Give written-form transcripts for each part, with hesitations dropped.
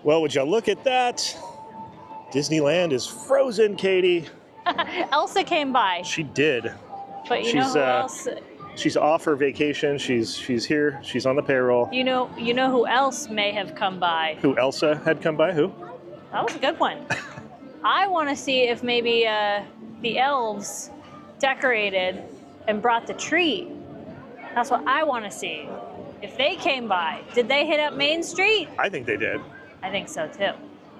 Well, would you look at that? Disneyland is frozen, Katie. Elsa came by. She did. But you know who else? She's off her vacation. She's here. She's on the payroll. You know who else may have come by? Who Elsa had come by? Who? That was a good one. I want to see if maybe the elves decorated and brought the tree. That's what I want to see. If they came by, did they hit up Main Street? I think they did. I think so too.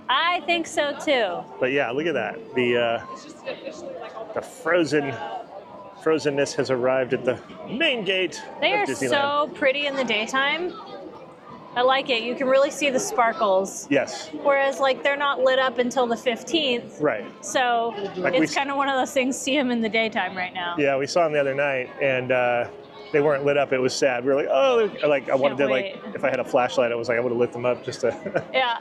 I think so too. But yeah, look at that. The frozenness has arrived at the main gate. They are so pretty in the daytime. I like it. You can really see the sparkles. Yes. Whereas, like, they're not lit up until the 15th. Right. So like it's kind of one of those things. See them in the daytime right now. Yeah, we saw them the other night, and they weren't lit up. It was sad. We were like, oh, like I wanted to, like, if I had a flashlight, I was like, I would have lit them up just to. Yeah.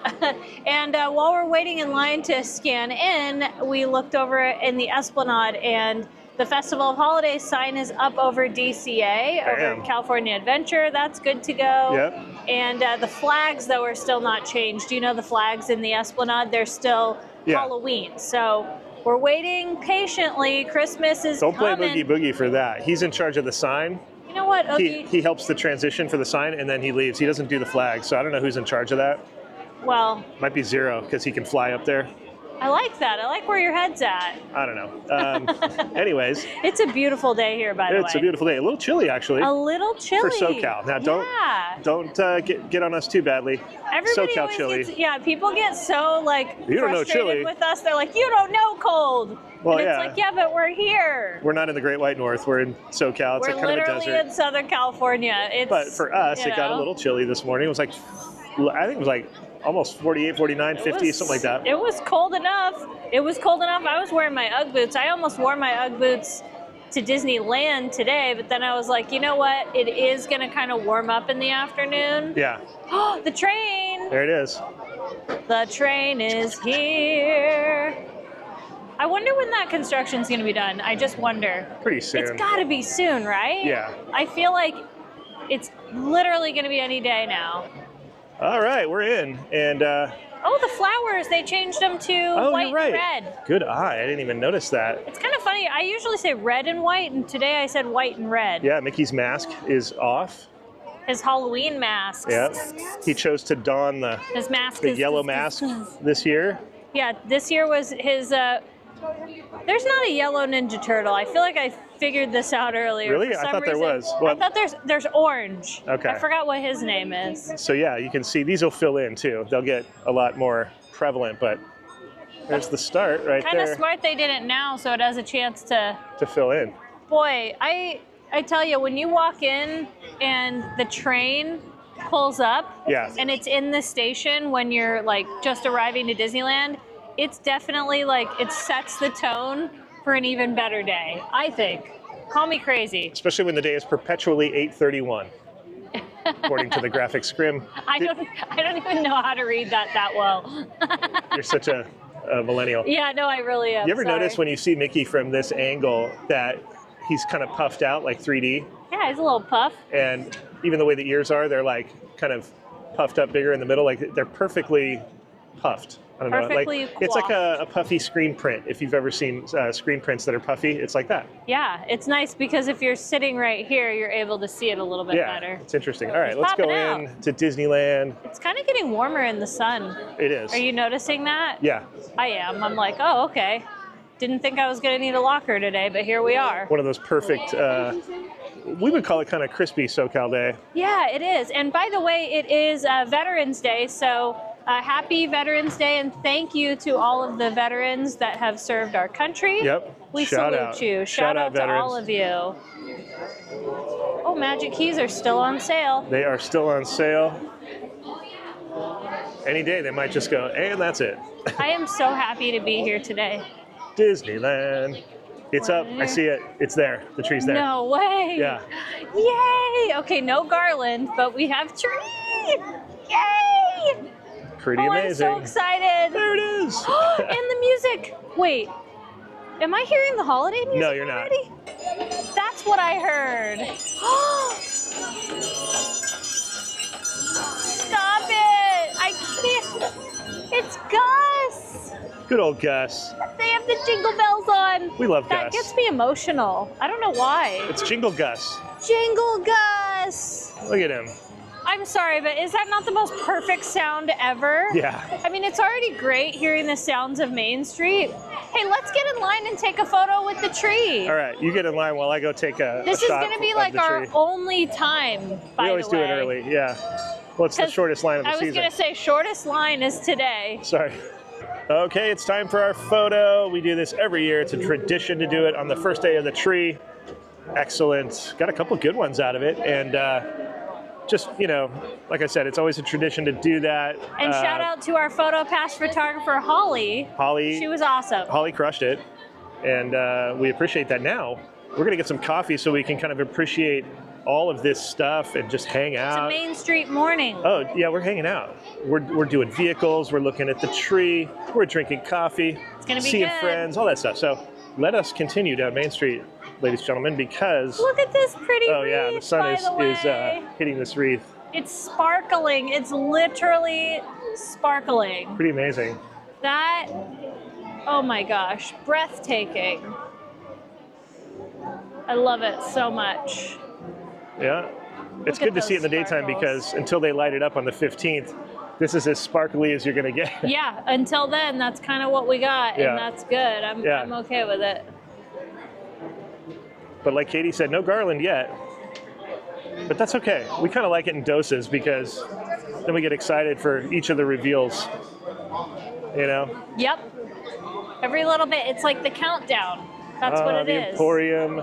And while we're waiting in line to scan in, we looked over in the Esplanade, and the Festival of Holidays sign is up over DCA, over California Adventure. That's good to go. Yep. And the flags, though, are still not changed. You know, the flags in the Esplanade, they're still Halloween. So we're waiting patiently. Christmas is coming. Don't blame Oogie Boogie for that. He's in charge of the sign. You know what, Oogie? He helps the transition for the sign, and then he leaves. He doesn't do the flag, so I don't know who's in charge of that. Well, might be Zero, because he can fly up there. I like that. I like where your head's at. I don't know. Anyways. It's a beautiful day here, by the way. It's a beautiful day. A little chilly, actually. A little chilly. For SoCal. Now, don't get on us too badly. Everybody SoCal chilly. People get so, like, you don't know chilly with us. They're like, you don't know cold. Well, and it's like, yeah, but we're here. We're not in the Great White North. We're in SoCal. It's we're kind of a desert. literally in Southern California. But for us, it got a little chilly this morning. It was like, I think it was like almost 48, 49, 50, something like that. It was cold enough. It was cold enough. I was wearing my Ugg boots. I almost wore my Ugg boots to Disneyland today, but then I was like, you know what? It is going to kind of warm up in the afternoon. Yeah. Oh, the train. There it is. The train is here. I wonder when that construction's going to be done. I just wonder. Pretty soon. It's got to be soon, right? Yeah. I feel like it's literally going to be any day now. All right, we're in. And oh, the flowers, they changed them to white and red. Good eye. I didn't even notice that. It's kind of funny. I usually say red and white, and today I said white and red. Yeah, Mickey's mask is off. His Halloween mask. Yeah. He chose to don the yellow mask this year. Yeah, this year was his there's not a yellow Ninja Turtle. I feel like I figured this out earlier. Really? I thought there was. I thought there's orange. Okay. I forgot what his name is. So yeah, you can see these will fill in too. They'll get a lot more prevalent, but there's the start right there. Kind of smart they did it now so it has a chance to fill in. Boy, I tell you, when you walk in and the train pulls up and it's in the station when you're like just arriving to Disneyland, it's definitely like it sets the tone for an even better day, I think. Call me crazy. Especially when the day is perpetually 8:31, according to the graphic scrim. I don't even know how to read that well. You're such a millennial. Yeah, no, I really am. You ever notice when you see Mickey from this angle that he's kind of puffed out like 3D? Yeah, he's a little puff. And even the way the ears are, they're like kind of puffed up bigger in the middle. Like they're perfectly puffed. I don't know. Like, it's like a puffy screen print. If you've ever seen screen prints that are puffy, it's like that. Yeah, it's nice because if you're sitting right here, you're able to see it a little bit better. It's interesting. All right, let's go in to Disneyland. It's kind of getting warmer in the sun. It is. Are you noticing that? Yeah. I am. I'm like, oh, okay. Didn't think I was going to need a locker today, but here we are. One of those perfect, we would call it kind of crispy SoCal day. Yeah, it is. And by the way, it is Veterans Day, so happy Veterans Day, and thank you to all of the veterans that have served our country. Yep. We salute you. Shout out to all of you. Oh, Magic Keys are still on sale. They are still on sale. Any day they might just go, and that's it. I am so happy to be here today. Disneyland. It's up. I see it. It's there. The tree's there. No way. Yeah. Yay. Okay, no garland, but we have tree. Yay. Pretty amazing. I'm so excited. There it is. And the music. Wait, am I hearing the holiday music? No, you're already? That's what I heard. Stop it. I can't. Good old Gus. They have the jingle bells on. We love Gus. That gets me emotional. I don't know why. It's Jingle Gus. Jingle Gus. Look at him. I'm sorry, but is that not the most perfect sound ever? Yeah. I mean, it's already great hearing the sounds of Main Street. Hey, let's get in line and take a photo with the tree. All right, you get in line while I go take a This is going to be like our only time, by the way. We always do it early, yeah. Well, it's the shortest line of the season. I was going to say shortest line is today. Sorry. Okay, it's time for our photo. We do this every year. It's a tradition to do it on the first day of the tree. Excellent. Got a couple good ones out of it. And just, you know, like I said, it's always a tradition to do that. And shout out to our photo pass photographer, Holly. Holly. She was awesome. Holly crushed it. And we appreciate that. Now, we're going to get some coffee so we can kind of appreciate all of this stuff and just hang out. It's a Main Street morning. Oh, yeah, we're hanging out. We're doing vehicles. We're looking at the tree. We're drinking coffee. It's going to be seeing good. Friends, all that stuff. So let us continue down Main Street, ladies and gentlemen, because... Look at this pretty wreath, yeah, the sun is hitting this wreath. It's sparkling. It's literally sparkling. Pretty amazing. That, oh my gosh, breathtaking. I love it so much. Yeah, it's good to see it in the daytime because until they light it up on the 15th, this is as sparkly as you're going to get. Yeah, until then, that's kind of what we got, Yeah. and that's good. I'm okay with it. But like Katie said, no garland yet. But that's okay. We kind of like it in doses because then we get excited for each of the reveals. You know? Yep. Every little bit. It's like the countdown. That's what it the is. Emporium.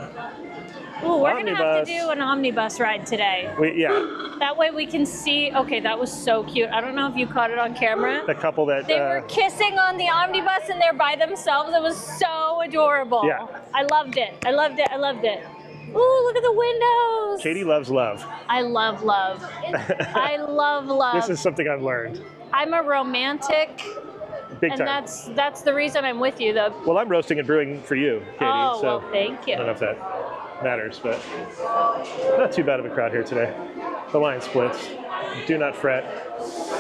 Ooh, we're going to have to do an omnibus ride today. Yeah. That way we can see. Okay, that was so cute. I don't know if you caught it on camera. The couple that... They were kissing on the omnibus and they're by themselves. It was so adorable. Yeah. I loved it. I loved it. I loved it. Ooh, look at the windows. Katie loves love. I love love. I love love. This is something I've learned. I'm a romantic. Big time. And that's the reason I'm with you, though. Well, I'm roasting and brewing for you, Katie. Oh, so well, thank you. I don't know if that matters, but not too bad of a crowd here today. The line splits. Do not fret.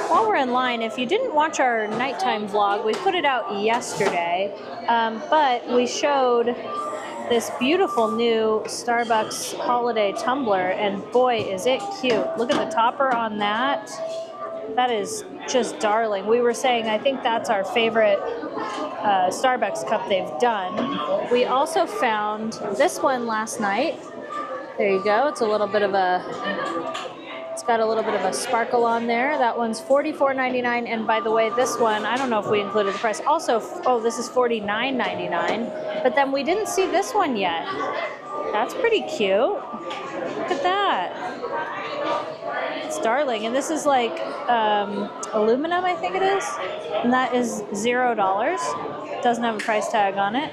While we're in line, if you didn't watch our nighttime vlog, we put it out yesterday, but we showed this beautiful new Starbucks holiday tumbler, and boy, is it cute. Look at the topper on that. That is just darling. We were saying, I think that's our favorite Starbucks cup they've done. We also found this one last night. There you go. It's a little bit of it's got a little bit of a sparkle on there. That one's $44.99. And by the way, this one, I don't know if we included the price. Also, oh, this is $49.99. But then we didn't see this one yet. That's pretty cute. Look at that. It's darling. And this is like aluminum, I think it is. And that is $0. Doesn't have a price tag on it.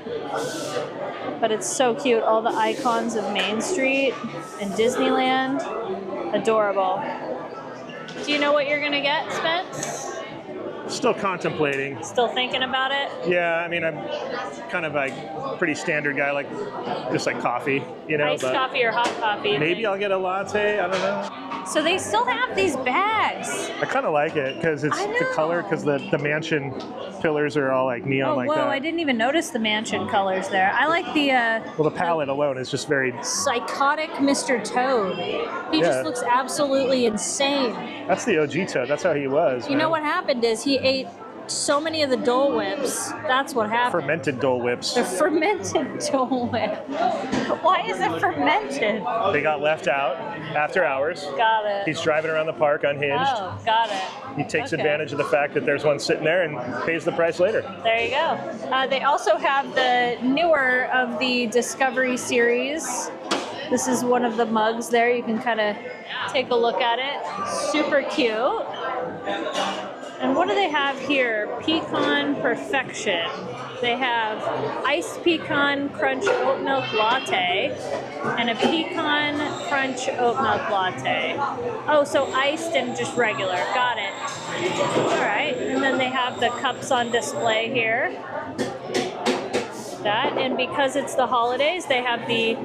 But it's so cute. All the icons of Main Street and Disneyland. Adorable. Do you know what you're going to get, Spence? Still contemplating. Still thinking about it? Yeah, I mean, I'm kind of like pretty standard guy, like just like coffee, you know. Iced coffee or hot coffee? Maybe I'll get a latte. I don't know. So they still have these bags. I kind of like it because it's the color, because the mansion pillars are all like neon like that. Oh, whoa, I didn't even notice the mansion colors there. I like the... well, the palette alone is just very... Psychotic Mr. Toad. He just looks absolutely insane. That's the OG Toad. That's how he was. You know what happened is he ate so many of the Dole Whips. That's what happened. Fermented Dole Whips. The fermented Dole Whip. Why is it fermented? They got left out after hours. Got it. He's driving around the park unhinged. Oh, got it. He takes advantage of the fact that there's one sitting there and pays the price later. There you go. They also have the newer of the Discovery series. This is one of the mugs there. You can kind of take a look at it. Super cute. And what do they have here? Pecan Perfection. They have iced pecan crunch oat milk latte and a pecan crunch oat milk latte. Oh, so iced and just regular. Got it. All right. And then they have the cups on display here. That, and because it's the holidays, they have the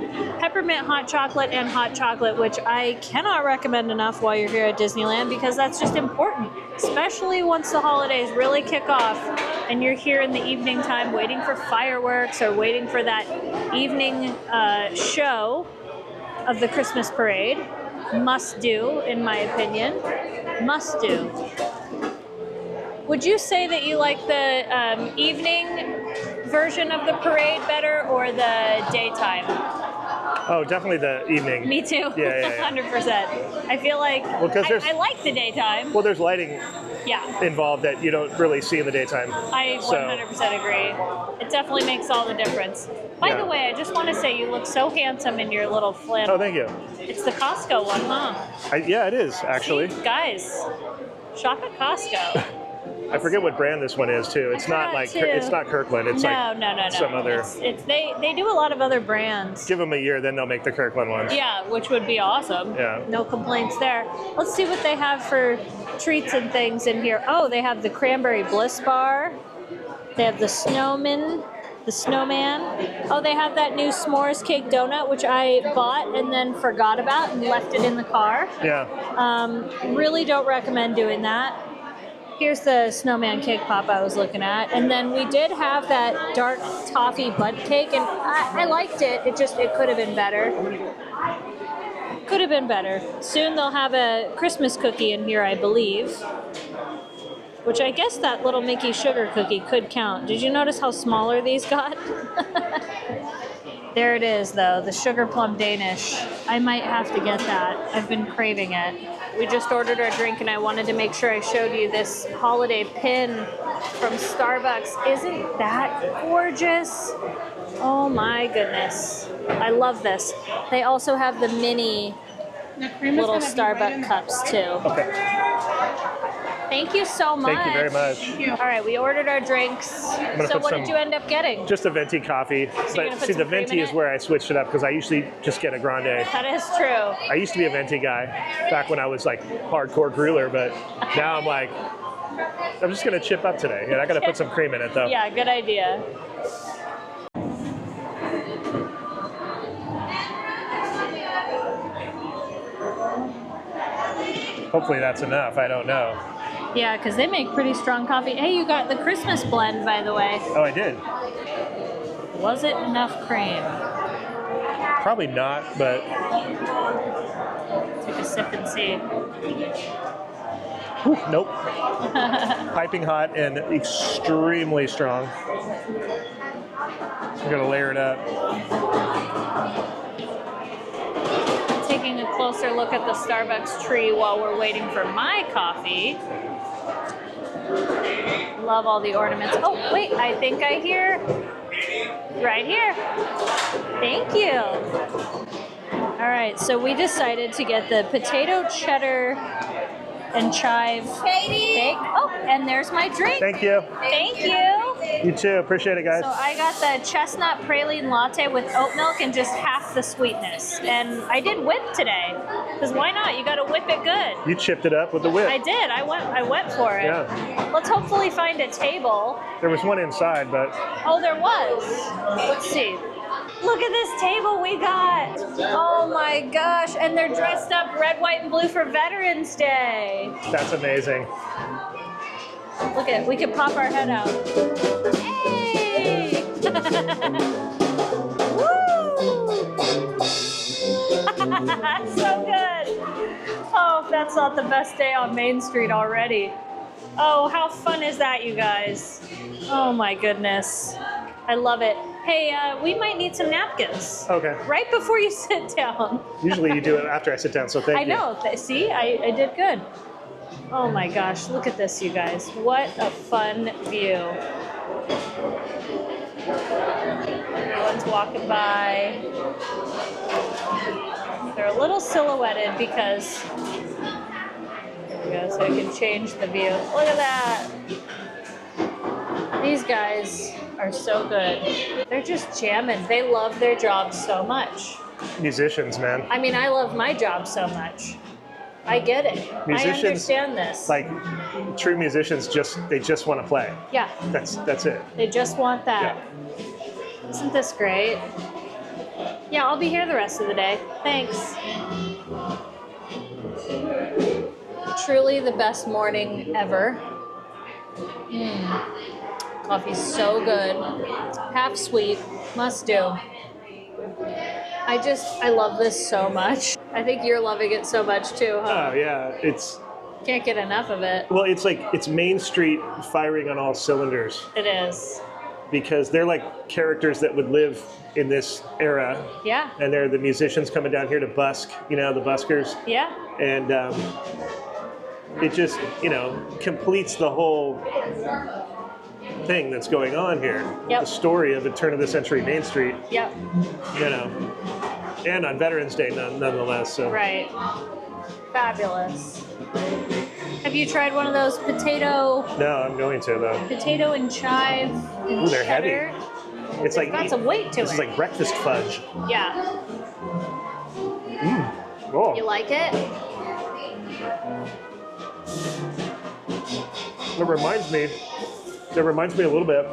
peppermint hot chocolate and hot chocolate, which I cannot recommend enough while you're here at Disneyland, because that's just important, especially once the holidays really kick off. and you're here in the evening time waiting for fireworks or waiting for that evening show of the Christmas parade, must do, in my opinion. Must do. Would you say that you like the evening version of the parade better or the daytime? Oh, definitely the evening. Me too. Yeah. 100%. I feel like I like the daytime. Well, there's lighting involved that you don't really see in the daytime. I 100% agree. It definitely makes all the difference. By the way, I just want to say you look so handsome in your little flannel. Oh, thank you. It's the Costco one, huh? Yeah, it is, actually. See, guys, shop at Costco. I forget what brand this one is too. It's not like it's not Kirkland. It's no. Some other. They do a lot of other brands. Give them a year, then they'll make the Kirkland ones. Yeah, which would be awesome. Yeah. No complaints there. Let's see what they have for treats and things in here. Oh, they have the cranberry bliss bar. They have the snowman. Oh, they have that new s'mores cake donut, which I bought and then forgot about and left it in the car. Yeah. Really don't recommend doing that. Here's the snowman cake pop I was looking at. And then we did have that dark toffee bud cake, and I liked it. It could have been better. Could have been better. Soon they'll have a Christmas cookie in here, I believe. Which I guess that little Mickey sugar cookie could count. Did you notice how smaller these got? There it is, though, the sugar plum Danish. I might have to get that. I've been craving it. We just ordered our drink, and I wanted to make sure I showed you this holiday pin from Starbucks. Isn't that gorgeous? Oh my goodness. I love this. They also have the mini little Starbucks cups, too. Okay. Thank you so much. Thank you very much. All right, we ordered our drinks. So what did you end up getting? Just a venti coffee. So but see, the venti is where I switched it up because I usually just get a grande. That is true. I used to be a venti guy back when I was like hardcore grueler, but now I'm like, I'm just gonna chip up today. And I gotta put some cream in it though. Yeah, good idea. Hopefully that's enough. I don't know. Yeah, because they make pretty strong coffee. Hey, you got the Christmas blend, by the way. Oh, I did. Was it enough cream? Probably not, but... Take a sip and see. Whew, nope. Piping hot and extremely strong. I'm gonna layer it up. Taking a closer look at the Starbucks tree while we're waiting for my coffee. Love all the ornaments. Oh, wait, I think I hear right here. Thank you. All right, so we decided to get the potato cheddar and chive bake. Oh, and there's my drink. Thank you. Thank you. You too. Appreciate it, guys. So I got the chestnut praline latte with oat milk and just half the sweetness. And I did whip today, because why not? You got to whip it good. You chipped it up with the whip. I did. I went for it. Yeah. Let's hopefully find a table. There was one inside, but... Oh, there was. Let's see. Look at this table we got. Oh my gosh. And they're dressed up red, white, and blue for Veterans Day. That's amazing. Look at it. We could pop our head out. Hey! Woo! That's so good. Oh, if that's not the best day on Main Street already. Oh, how fun is that, you guys? Oh my goodness. I love it. Hey, we might need some napkins. Okay. Right before you sit down. Usually you do it after I sit down, so thank you. I know. See, I did good. Oh my gosh, look at this, you guys. What a fun view. Everyone's walking by. They're a little silhouetted because, there we go, so I can change the view. Look at that. These guys are so good. They're just jamming. They love their job so much. Musicians, man. I mean, I love my job so much. I get it. Musicians, I understand this. Like true musicians, they just want to play. Yeah. That's it. They just want that. Yeah. Isn't this great? Yeah, I'll be here the rest of the day. Thanks. Truly the best morning ever. Coffee's so good. Half sweet. Must do. I love this so much. I think you're loving it so much too, huh? Oh yeah, it's... Can't get enough of it. Well, it's like, it's Main Street firing on all cylinders. It is. Because they're like characters that would live in this era. Yeah. And they're the musicians coming down here to busk, you know, the buskers. Yeah. And it just, you know, completes the whole thing that's going on here. Yep. The story of the turn of the century Main Street. Yep. You know, and on Veterans Day nonetheless. So. Right. Fabulous. Have you tried one of those potato? No, I'm going to though. Potato and chive and Ooh, they're cheddar. heavy. It's like got some weight to it. This is like breakfast fudge. Yeah. Oh. You like it? It reminds me a little bit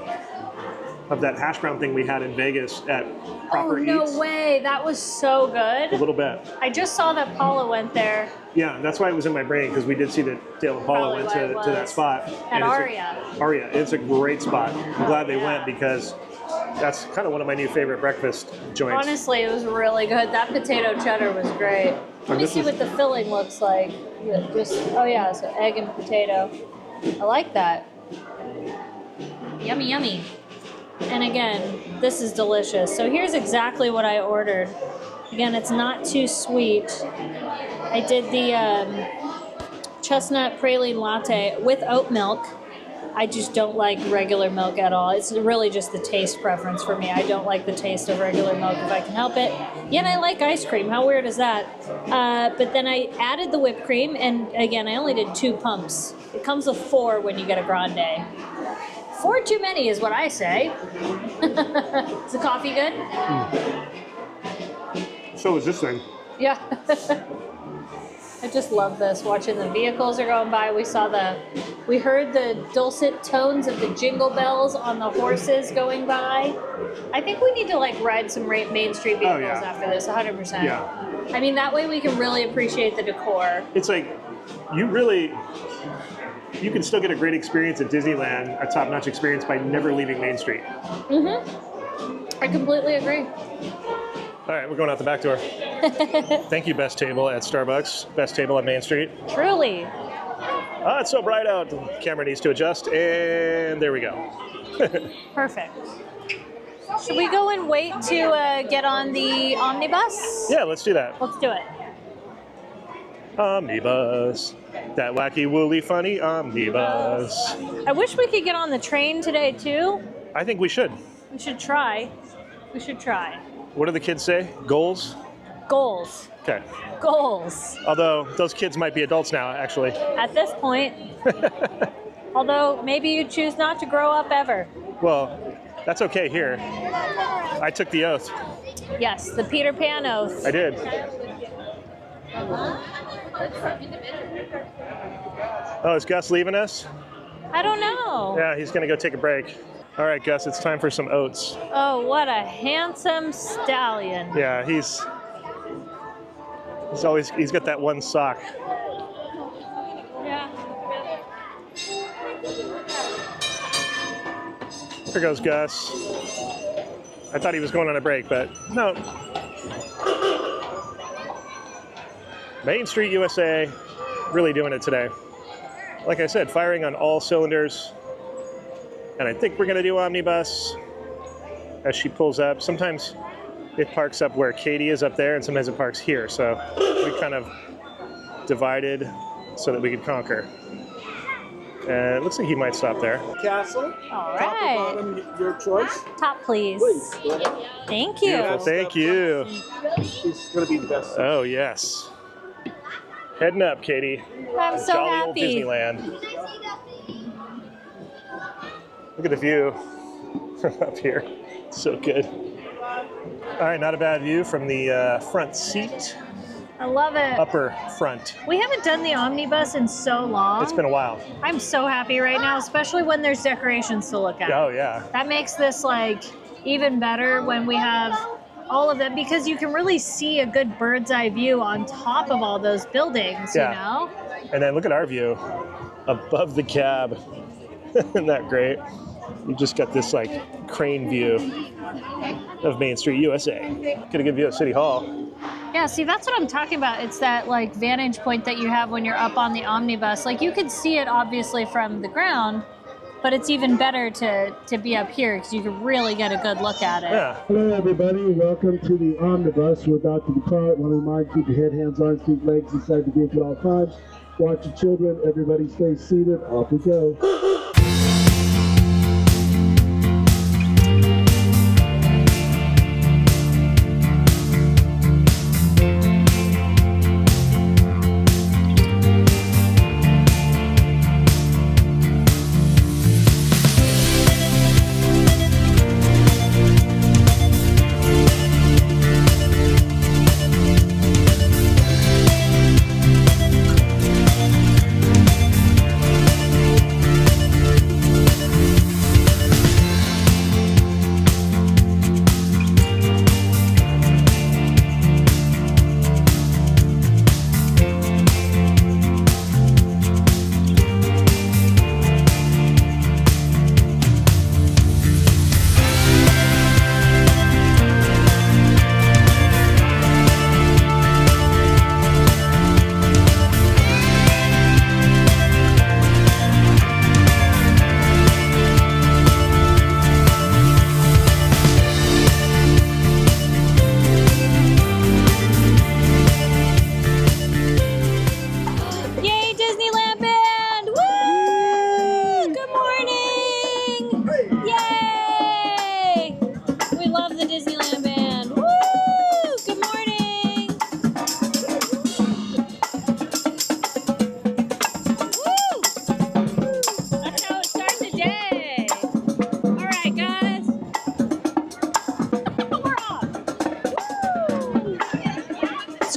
of that hash brown thing we had in Vegas at Proper Eats. Oh, no way. That was so good. A little bit. I just saw that Paula went there. Yeah, that's why it was in my brain, because we did see that Dale and Paula went to that spot. At Aria. Aria. It's a great spot. I'm glad they went, because that's kind of one of my new favorite breakfast joints. Honestly, it was really good. That potato cheddar was great. Let me see what the filling looks like. Yeah, so egg and potato. I like that. Yummy, yummy. And again, this is delicious. So here's exactly what I ordered. Again, it's not too sweet. I did the chestnut praline latte with oat milk. I just don't like regular milk at all. It's really just the taste preference for me. I don't like the taste of regular milk if I can help it. Yeah, and I like ice cream. How weird is that? But then I added the whipped cream, and again, I only did 2 pumps. It comes with 4 when you get a grande. 4 too many is what I say. Is the coffee good? So is this thing. Yeah. I just love this. Watching the vehicles are going by. We heard the dulcet tones of the jingle bells on the horses going by. I think we need to like ride some Main Street vehicles after this, 100%. Yeah. I mean, that way we can really appreciate the decor. It's like, you can still get a great experience at Disneyland, a top-notch experience, by never leaving Main Street. Mm-hmm. I completely agree. All right, we're going out the back door. Thank you, best table at Starbucks. Best table on Main Street. Truly. Oh, it's so bright out. The camera needs to adjust, and there we go. Perfect. Should we go and wait to get on the Omnibus? Yeah, let's do that. Let's do it. Omnibus. That wacky, woolly, funny Omnibus. I wish we could get on the train today, too. I think we should. We should try. We should try. What do the kids say? Goals? Goals. Okay. Goals. Although, those kids might be adults now, actually. At this point. Although, maybe you choose not to grow up ever. Well, that's okay here. I took the oath. Yes, the Peter Pan oath. I did. Oh, is Gus leaving us? I don't know. Yeah, he's going to go take a break. All right, Gus, it's time for some oats. Oh, what a handsome stallion. Yeah, he's got that one sock. Yeah. Here goes Gus. I thought he was going on a break, but no. Main Street USA, really doing it today. Like I said, firing on all cylinders. And I think we're going to do Omnibus as she pulls up. Sometimes it parks up where Katie is up there, and sometimes it parks here. So we kind of divided so that we could conquer. And it looks like he might stop there. Castle. All right. Top or bottom, your choice. Top, please. Please, go ahead. Thank you. Beautiful, thank you. She's going to be the best. Oh, yes. Heading up, Katie. I'm so Jolly happy. old Disneyland. Look at the view up here. So good. All right, not a bad view from the front seat. I love it. Upper front. We haven't done the Omnibus in so long. It's been a while. I'm so happy right now, especially when there's decorations to look at. Oh, yeah. That makes this like even better when we have all of them, because you can really see a good bird's eye view on top of all those buildings, Yeah. you know? And then look at our view above the cab. Isn't that great? You just got this like crane view of Main Street, USA. Get a good view of City Hall. Yeah, see, that's what I'm talking about. It's that like vantage point that you have when you're up on the omnibus. Like you could see it obviously from the ground, but it's even better to be up here because you can really get a good look at it. Yeah. Hello, everybody. Welcome to the Omnibus. We're about to depart. Want to remind you, keep your head, hands, arms, feet, legs inside the vehicle at all times. Watch your children. Everybody stay seated. Off we go.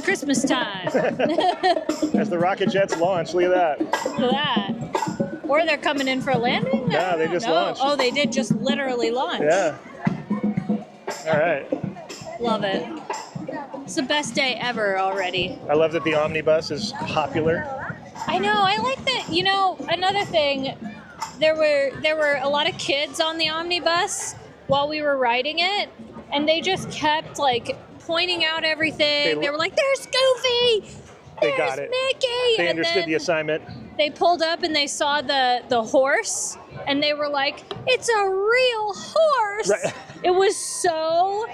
Christmas time. As the rocket jets launch, look at that. Look at that. Or they're coming in for a landing? No, they just launched. Oh, they did just literally launch. Yeah. All right. Love it. It's the best day ever already. I love that the omnibus is popular. I know. I like that. You know, another thing, there were a lot of kids on the omnibus while we were riding it, and they just kept like pointing out everything. They were like, "There's Goofy! They got it. Mickey!" They understood the assignment. They pulled up and they saw the horse, and they were like, "It's a real horse!" Right. It was so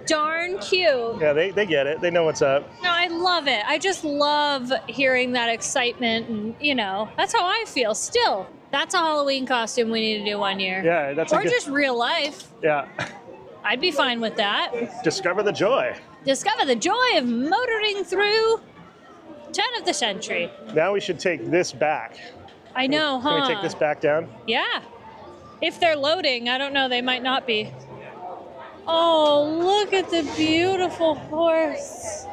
darn cute. Yeah, they get it. They know what's up. No, I love it. I just love hearing that excitement, and you know, that's how I feel still. That's a Halloween costume we need to do one year. Yeah, that's or just real life. Yeah. I'd be fine with that. Discover the joy. Discover the joy of motoring through turn of the century. Now we should take this back. I know, huh? Can we take this back down? Yeah. If they're loading, I don't know, they might not be. Oh, look at the beautiful horse.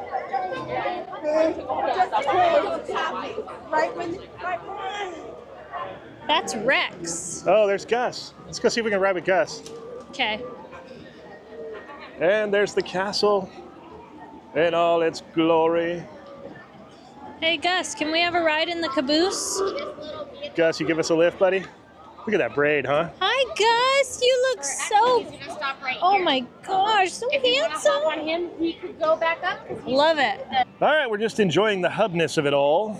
That's Rex. Oh, there's Gus. Let's go see if we can ride with Gus. Okay. And there's the castle in all its glory. Hey, Gus, can we have a ride in the caboose? Gus, you give us a lift, buddy? Look at that braid, huh? Hi, Gus. You look so... Oh, my gosh. So handsome. On him, he could go back up. Love it. All right, we're just enjoying the hubness of it all.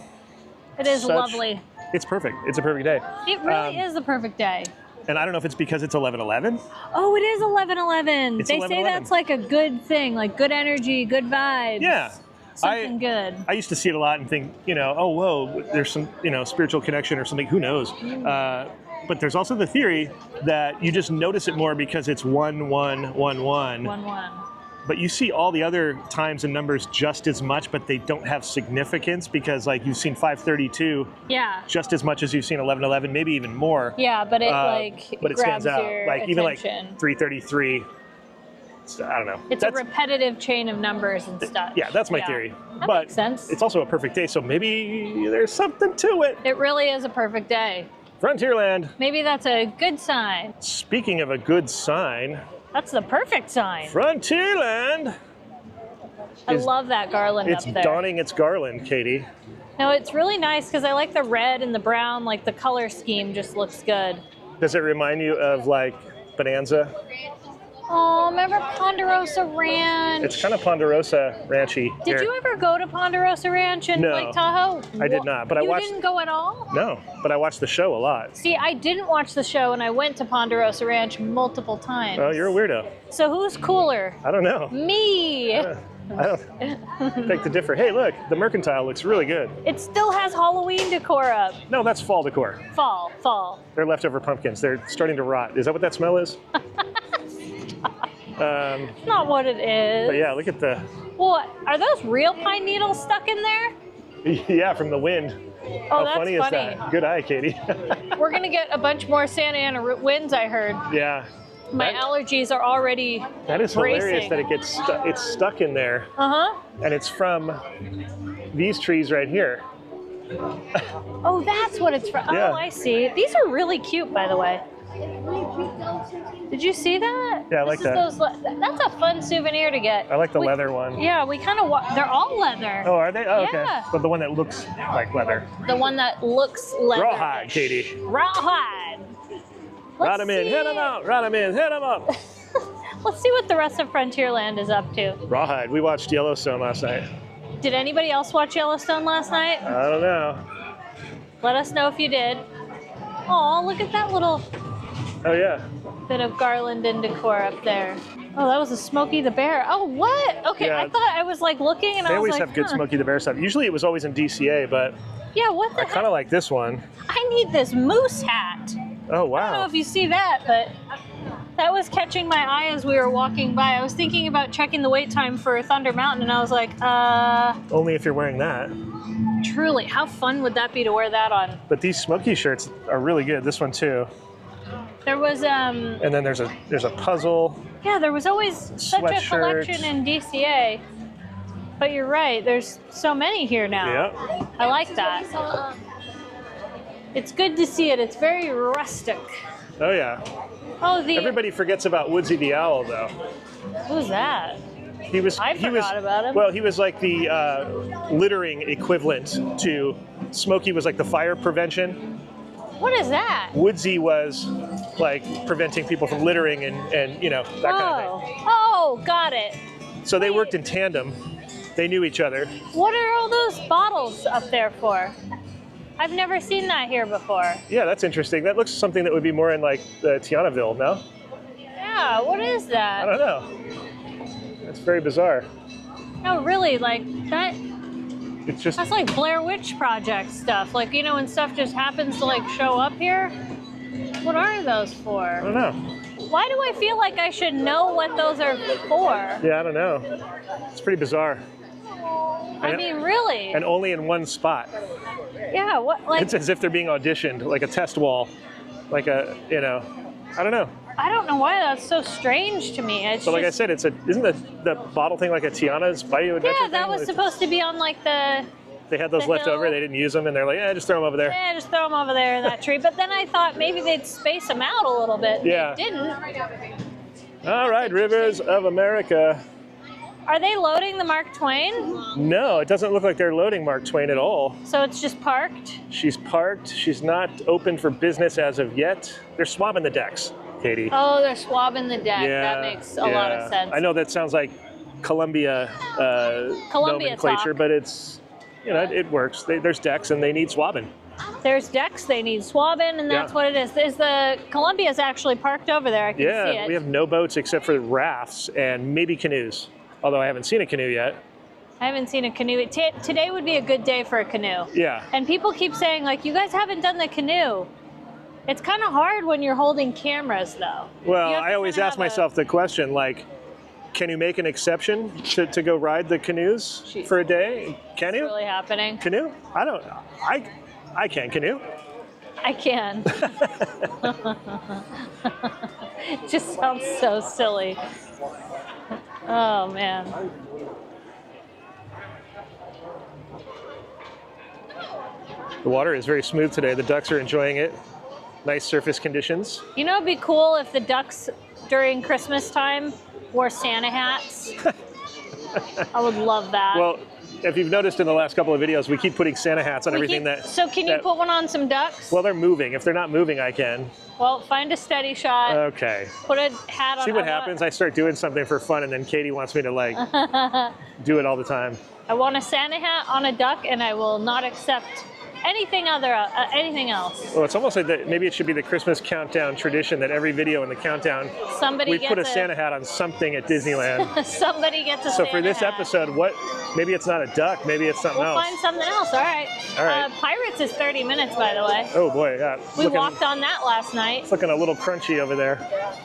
It is lovely. It's perfect. It's a perfect day. It really is the perfect day. And I don't know if it's because it's 11/11. Oh, it is 11/11. It's They 11/11. say that's like a good thing, like good energy, good vibes. Yeah. Something good. I used to see it a lot and think, you know, oh, whoa, there's some, you know, spiritual connection or something. Who knows? But there's also the theory that you just notice it more because it's 1111. 1-1. But you see all the other times and numbers just as much, but they don't have significance because, like, you've seen 532 just as much as you've seen 1111, maybe even more. Yeah, but it but it grabs stands out. your Like attention. even like 333. I don't know. It's a repetitive chain of numbers and stuff. Yeah, that's my theory. That but makes sense. It's also a perfect day, so maybe there's something to it. It really is a perfect day. Frontierland. Maybe that's a good sign. Speaking of a good sign, that's the perfect sign. Frontierland. I love that garland up there. It's donning its garland, Katie. No, it's really nice because I like the red and the brown, like the color scheme just looks good. Does it remind you of like Bonanza? Oh, remember Ponderosa Ranch? It's kind of Ponderosa Ranchy. Did you ever go to Ponderosa Ranch in Lake Tahoe? I did not, but I watched. You didn't go at all? No, but I watched the show a lot. See, I didn't watch the show, and I went to Ponderosa Ranch multiple times. Oh, you're a weirdo. So who's cooler? I don't know. Me. I don't beg to differ. Hey, look, the Mercantile looks really good. It still has Halloween decor up. No, that's fall decor. Fall. They're leftover pumpkins. They're starting to rot. Is that what that smell is? Not what it is. But yeah, look at the... What? Are those real pine needles stuck in there? Yeah, from the wind. Oh, How that's funny is that? Good eye, Katie. We're going to get a bunch more Santa Ana winds, I heard. Yeah. My allergies are already That is bracing. hilarious that it gets it's stuck in there. Uh-huh. And it's from these trees right here. Oh, that's what it's from. Yeah. Oh, I see. These are really cute, by the way. Did you see that? Yeah, I like that. That's a fun souvenir to get. I like the leather one. Yeah, we kind of they're all leather. Oh, are they? Oh, okay. Yeah. But the one that looks like leather. The one that looks leather. Rawhide, Katie. Rawhide. Ride them in, hit them out. Ride them in, hit them up. Let's see what the rest of Frontierland is up to. Rawhide. We watched Yellowstone last night. Did anybody else watch Yellowstone last night? I don't know. Let us know if you did. Oh, look at that little Oh, yeah. bit of garland and decor up there. Oh, that was a Smokey the Bear. Oh, what? Okay, Yeah. I thought I was like looking and They I was always like, have good Smokey the Bear stuff. Usually it was always in DCA, but yeah, what the I heck? kind of like this one. I need this moose hat. Oh, I don't know wow. if you see that, but that was catching my eye as we were walking by. I was thinking about checking the wait time for Thunder Mountain, and I was like, Only if you're wearing that. truly, how fun would that be to wear that on? But these Smokey shirts are really good. This one, too. There was, And then there's a puzzle. yeah, there was always such a Sweatshirts. collection in DCA. But you're right, there's so many here now. Yep. I like that. It's good to see it. It's very rustic. Oh, yeah. Oh, Everybody forgets about Woodsy the Owl, though. Who's that? He was. I forgot about him. Well, he was like the littering equivalent to Smokey was like the fire prevention. What is that? Woodsy was like preventing people from littering and you know, that kind of thing. Oh, got it. So they worked in tandem. They knew each other. What are all those bottles up there for? I've never seen that here before. Yeah, that's interesting. That looks something that would be more in like the Tianaville, no? Yeah, what is I that? don't know. That's very bizarre. No, really, like that. It's just That's like Blair Witch Project stuff. Like, you know, when stuff just happens to like show up here. What are those I for? don't know. Why do I feel like I should know what those are for? Yeah, I don't know. It's pretty bizarre. I mean, really? And only in one spot. Yeah, what, like, It's as if they're being auditioned, like a test wall, like a, you know, I don't know. I don't know why that's so strange to me. It's But like I just, said, isn't the bottle thing like a Tiana's Bayou Adventure yeah, that thing? was supposed to be on like the, They had those the left over, hill. they didn't use them, and they're like, yeah, just throw them over there. yeah, just throw them over there in that tree. But then I thought maybe they'd space them out a little bit. Yeah. They didn't. All right, Rivers of America. Are they loading the Mark Twain? No, it doesn't look like they're loading Mark Twain at all. So it's just parked? She's parked. She's not open for business as of yet. They're swabbing the decks, Katie. Oh, they're swabbing the deck. Yeah, That makes a lot of sense. I know that sounds like Columbia, nomenclature, talk. but it's, you know, it works. There's decks and they need swabbing. There's decks they need swabbing, and that's Yeah. what it is. Is the Columbia's actually parked over there? I can see Yeah, it. we have no boats except for rafts and maybe canoes. Although I haven't seen a canoe yet. I haven't seen a canoe. Today would be a good day for a canoe. Yeah. And people keep saying, like, you guys haven't done the canoe. It's kind of hard when you're holding cameras, though. Well, You have to I always kinda ask have a- myself the question, like, can you make an exception to go ride the canoes Jeez. for a day? Can It's you? really happening. Canoe? I don't. I can canoe. I can. It just sounds so silly. Oh, man. The water is very smooth today. The ducks are enjoying it. Nice surface conditions. You know, it'd be cool if the ducks during Christmas time wore Santa hats. I would love that. Well, if you've noticed in the last couple of videos, we keep putting Santa hats on everything that. So can you put one on some ducks? Well, they're moving. If they're not moving, I can. Well, find a steady shot. Okay. Put a hat on. See what happens? I start doing something for fun, and then Katie wants me to like do it all the time. I want a Santa hat on a duck, and I will not accept anything else. Well, it's almost like that. Maybe it should be the Christmas countdown tradition that every video in the countdown, we put a Santa hat on something at Disneyland. Somebody gets a Santa hat. So for this episode, maybe it's not a duck, maybe it's something else. We'll find something else, all right. All right. Pirates is 30 minutes, by the way. Oh boy, yeah. We walked on that last night. It's looking a little crunchy over there.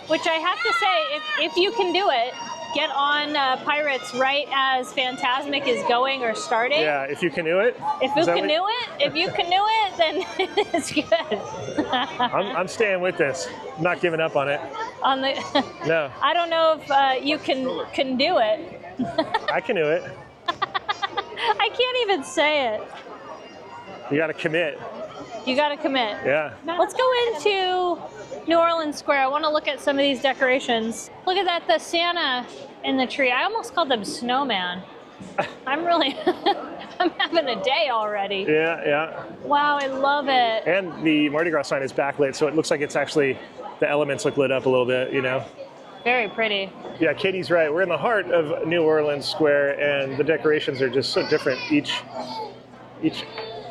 Which I have to say, if you can do it, get on Pirates right as Fantasmic is going or starting. Yeah, if you canoe it. If you canoe it, then it's good. I'm staying with this. I'm not giving up on it. No. I don't know if you can do it. I canoe it. I can't even say it. You got to commit. You got to commit. Yeah. Let's go into New Orleans Square. I want to look at some of these decorations. Look at that, the Santa in the tree. I almost called them snowman. I'm having a day already. Yeah, yeah. Wow, I love it. And the Mardi Gras sign is backlit, so it looks like it's actually, the elements look lit up a little bit, you know? Very pretty. Yeah, Katie's right. We're in the heart of New Orleans Square, and the decorations are just so different. Each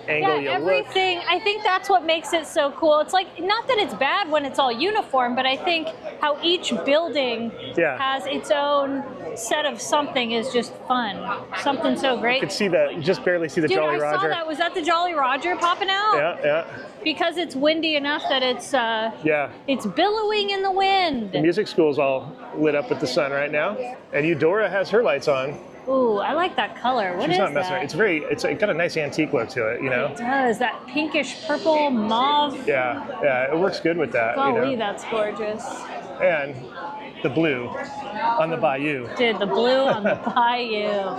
angle everything. I think that's what makes it so cool. It's like, not that it's bad when it's all uniform, but I think how each building has its own set of something is just fun. Something so great. You could see that, you just barely see the Jolly Roger. I saw that. Was that the Jolly Roger popping out? Yeah, yeah. Because it's windy enough that it's billowing in the wind. The music school's all lit up with the sun right now. And Eudora has her lights on. Ooh, I like that color. What is that? She's not messing around. It's got a nice antique look to it, you know? It does. That pinkish purple mauve. Yeah, yeah, it works good with that. Golly, that's gorgeous. And the blue on the bayou. Dude, the blue on the bayou.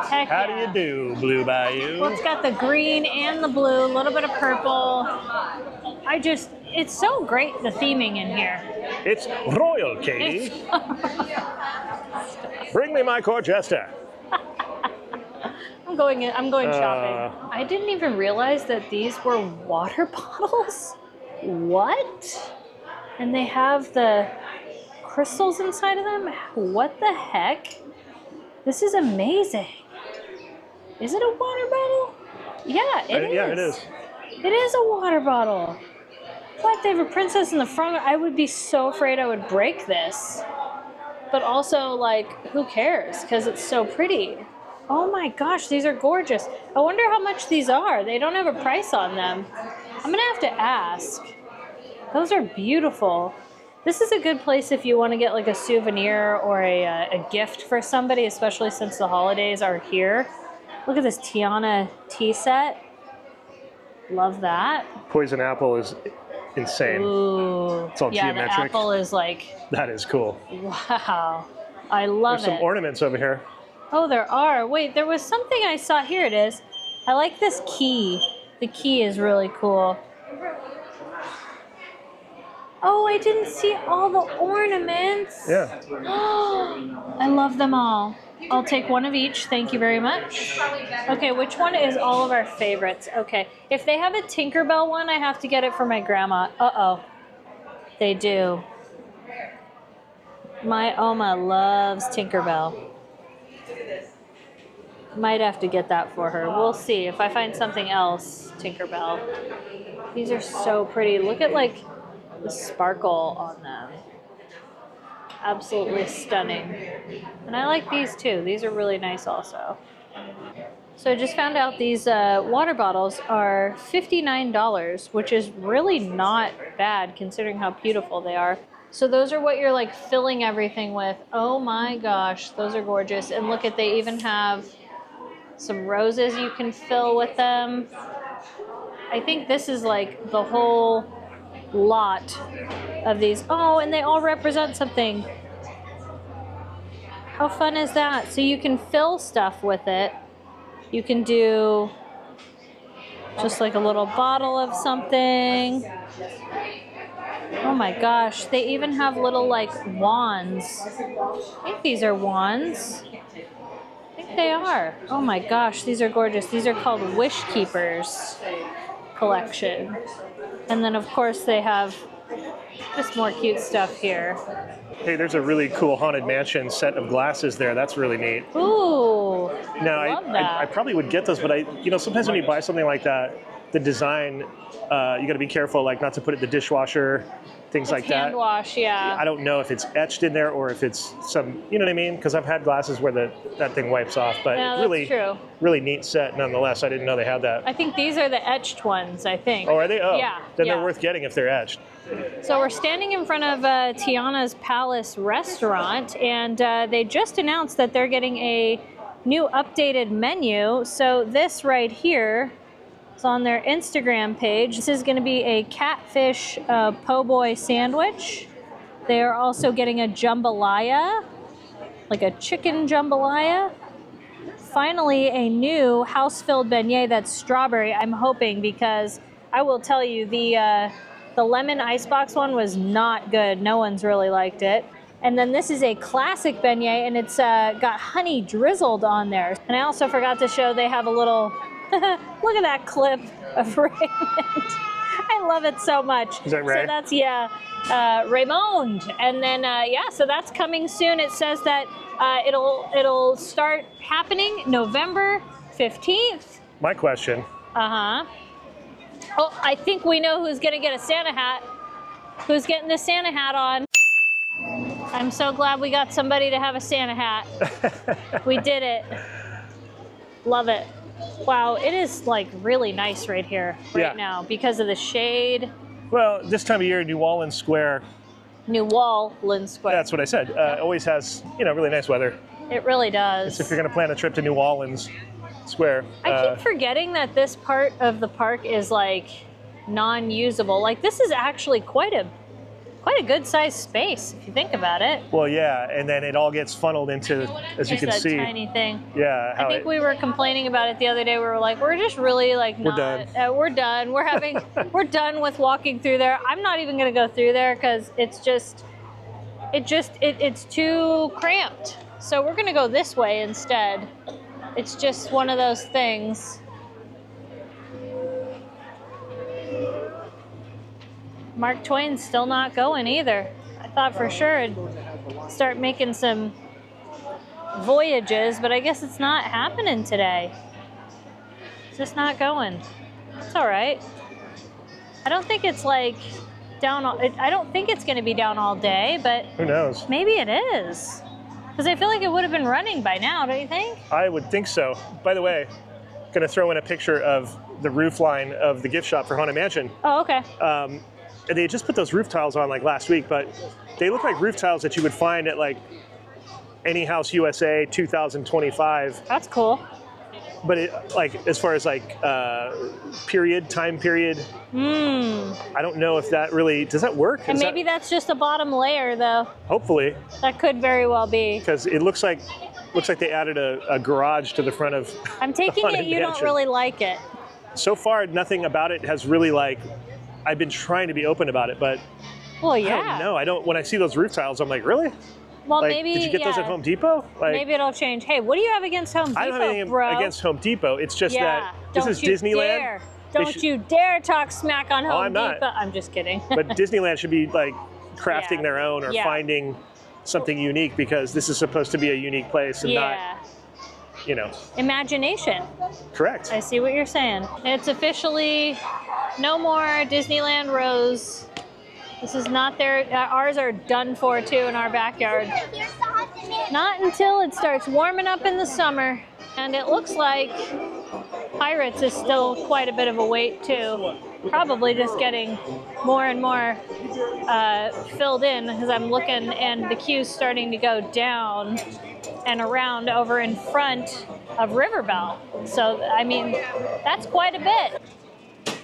Heck How do you do, Blue Bayou? Well, it's got the green and the blue, a little bit of purple. It's so great, the theming in here. It's royal, Katie. Bring me my Corchester. I'm going shopping. I didn't even realize that these were water bottles. What? And they have the crystals inside of them? What the heck? This is amazing. Is it a water bottle? Yeah, it is. Yeah, it is. It is a water bottle. What? They have a princess in the front. I would be so afraid I would break this. But also, like, who cares? Because it's so pretty. Oh my gosh, these are gorgeous. I wonder how much these are. They don't have a price on them. I'm gonna have to ask. Those are beautiful. This is a good place if you want to get like a souvenir or a gift for somebody, especially since the holidays are here. Look at this Tiana tea set. Love that. Poison apple is insane. Ooh. It's all geometric. The apple is like... That is cool. Wow. I love There's some ornaments over here. Oh, there are. Wait, there was something I saw. Here it is. I like this key. The key is really cool. Oh, I didn't see all the ornaments. Yeah. I love them all. I'll take one of each. Thank you very much. Okay, which one is all of our favorites? Okay, if they have a Tinkerbell one, I have to get it for my grandma. Uh-oh. They do. My Oma loves Tinkerbell. Might have to get that for her. We'll see. If I find something else, Tinkerbell. These are so pretty. Look at, like, the sparkle on them. Absolutely stunning. And I like these too. These are really nice also. So I just found out these water bottles are $59, which is really not bad considering how beautiful they are. So those are what you're like filling everything with. Oh my gosh, those are gorgeous. And look at, they even have some roses you can fill with them. I think this is like the whole lot of these. Oh, and they all represent something. How fun is that? So you can fill stuff with it. You can do just like a little bottle of something. Oh my gosh, they even have little like wands. I think these are wands. I think They are. Oh my gosh, these are gorgeous. These are called Wish Keepers collection. And then of course they have just more cute stuff here. Hey, there's a really cool Haunted Mansion set of glasses there. That's really neat. Ooh, Now, love that. I probably would get those, but sometimes when you buy something like that, the design, you got to be careful, like not to put it in the dishwasher, things like that. Hand wash, yeah. I don't know if it's etched in there or if it's some, you know what I mean? Because I've had glasses where that thing wipes off, but Yeah, that's really, true. really neat set nonetheless. I didn't know they had that. I think these are the etched ones, I think. Oh, are they? Oh, yeah. Then yeah. they're worth getting if they're etched. So we're standing in front of Tiana's Palace restaurant, and they just announced that they're getting a new updated menu. So this right here is on their Instagram page. This is going to be a catfish po' boy sandwich. They are also getting a jambalaya, like a chicken jambalaya. Finally, a new house-filled beignet that's strawberry, I'm hoping, because I will tell you, the lemon icebox one was not good. No one's really liked it. And then this is a classic beignet, and it's got honey drizzled on there. And I also forgot to show they have a little, look at that clip of Raymond. I love it so much. Is that Ray? So that's, Raymond. And then, so that's coming soon. It says that it'll start happening November 15th. My question. Uh-huh. Oh, I think we know who's going to get a Santa hat. Who's getting the Santa hat on? I'm so glad we got somebody to have a Santa hat. We did it. Love it. Wow, it is like really nice right here now because of the shade. Well, this time of year, New Orleans Square. New Orleans Square. That's what I said. Always has, really nice weather. It really does. If you're going to plan a trip to New Orleans Square. I keep forgetting that this part of the park is like non-usable. Like this is actually quite a good sized space if you think about it. Well, yeah, and then it all gets funneled into, as you can see. That tiny thing. Yeah. I think we were complaining about it the other day. We were like, we're just really like We're done. We're done. We're done with walking through there. I'm not even going to go through there because it's too cramped. So we're going to go this way instead. It's just one of those things. Mark Twain's still not going either. I thought for sure it'd start making some voyages, but I guess it's not happening today. It's just not going. It's all right. I don't think it's like down. I don't think it's going to be down all day, but who knows? Maybe it is. Because I feel like it would have been running by now, don't you think? I would think so. By the way, going to throw in a picture of the roof line of the gift shop for Haunted Mansion. Oh, okay. They just put those roof tiles on like last week, but they look like roof tiles that you would find at like Any House USA 2025. That's cool. But it, like, as far as like time period, I don't know if that really, does that work? And maybe that's just a bottom layer though. Hopefully. That could very well be. Because it looks like they added a garage to the front of I'm taking it you don't really like it. So far, nothing about it has really like, I've been trying to be open about it, but well, yeah. I don't know. When I see those roof tiles, I'm like, really? Well, like, maybe. Did you get those at Home Depot? Like, maybe it'll change. Hey, what do you have against Home Depot, I don't have anything bro? against Home Depot. It's just that this is Disneyland. Dare. Don't you dare talk smack on Home I'm Depot. not. I'm just kidding. But Disneyland should be like crafting their own or finding something unique, because this is supposed to be a unique place and not, imagination. Correct. I see what you're saying. It's officially no more Disneyland Rose. This is not their, ours are done for too in our backyard. Not until it starts warming up in the summer. And it looks like Pirates is still quite a bit of a wait too. Probably just getting more and more filled in, because I'm looking and the queue's starting to go down and around over in front of Riverbell. So, I mean, that's quite a bit.